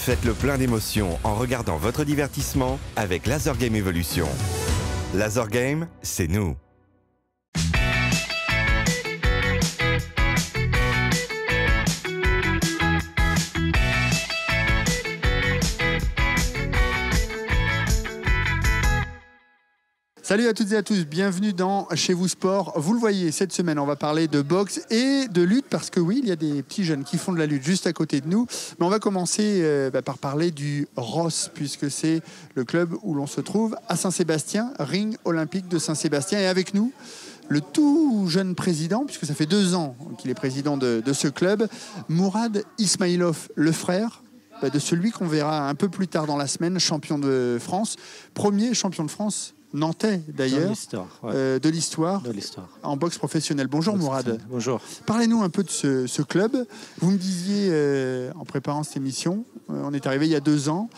Faites le plein d'émotions en regardant votre divertissement avec Laser Game Evolution. Laser Game, c'est nous. Salut à toutes et à tous, bienvenue dans Chez vous Sport. Vous le voyez, cette semaine, on va parler de boxe et de lutte parce que oui, il y a des petits jeunes qui font de la lutte juste à côté de nous. Mais on va commencer par parler du ROS puisque c'est le club où l'on se trouve à Saint-Sébastien, Ring Olympique de Saint-Sébastien. Et avec nous, le tout jeune président, puisque ça fait 2 ans qu'il est président de ce club, Mourad Ismailov, le frère de celui qu'on verra un peu plus tard dans la semaine, champion de France, premier champion de France nantais d'ailleurs, de l'histoire en boxe professionnelle. Bonjour Mourad. Bonjour. Parlez-nous un peu de ce club. Vous me disiez en préparant cette émission, on est arrivé il y a 2 ans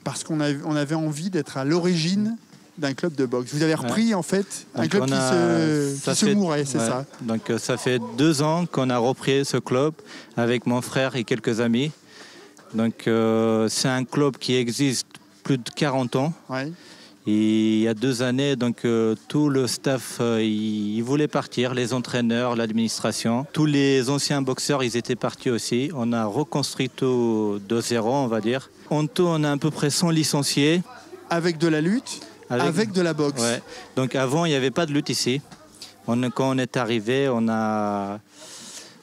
parce qu'on avait envie d'être à l'origine d'un club de boxe. Vous avez repris en fait un club qui se mourait, c'est ça? Donc ça fait 2 ans qu'on a repris ce club avec mon frère et quelques amis. Donc c'est un club qui existe plus de 40 ans. Ouais. Et il y a 2 années, donc tout le staff, il voulait partir, les entraîneurs, l'administration. Tous les anciens boxeurs, ils étaient partis aussi. On a reconstruit tout de zéro, on va dire. En tout, on a à peu près 100 licenciés. Avec de la lutte, avec de la boxe. Ouais. Donc avant, il n'y avait pas de lutte ici. Quand on est arrivé, on a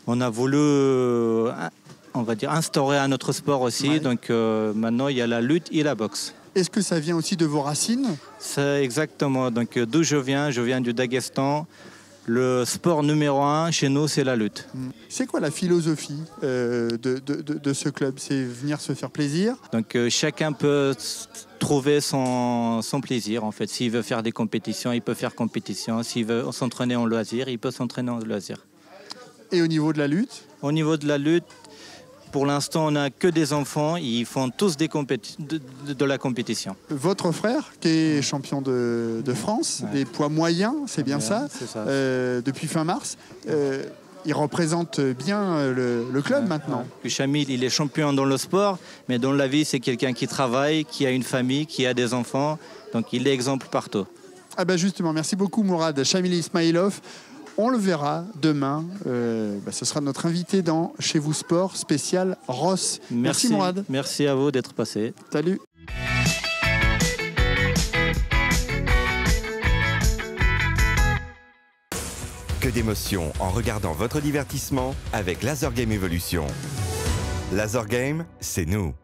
voulu, on va dire, instaurer un autre sport aussi. Ouais. Donc maintenant, il y a la lutte et la boxe. Est-ce que ça vient aussi de vos racines? C'est exactement. Donc d'où je viens du Daghestan. Le sport numéro 1 chez nous, c'est la lutte. C'est quoi la philosophie de ce club? C'est venir se faire plaisir? Donc chacun peut trouver son plaisir en fait. S'il veut faire des compétitions, il peut faire compétition. S'il veut s'entraîner en loisir, il peut s'entraîner en loisir. Et au niveau de la lutte? Au niveau de la lutte, pour l'instant, on n'a que des enfants. Ils font tous de la compétition. Votre frère, qui est champion de France, des poids moyens, c'est bien ça, depuis fin mars. Il représente bien le club maintenant. Chamil, il est champion dans le sport, mais dans la vie, c'est quelqu'un qui travaille, qui a une famille, qui a des enfants. Donc, il est exemple partout. Ah ben justement, merci beaucoup Mourad. Chamil Ismailov. On le verra demain. Ce sera notre invité dans Chez vous Sport spécial ROS. Merci Mourad. Merci à vous d'être passé. Salut. Que d'émotions en regardant votre divertissement avec Laser Game Evolution. Laser Game, c'est nous.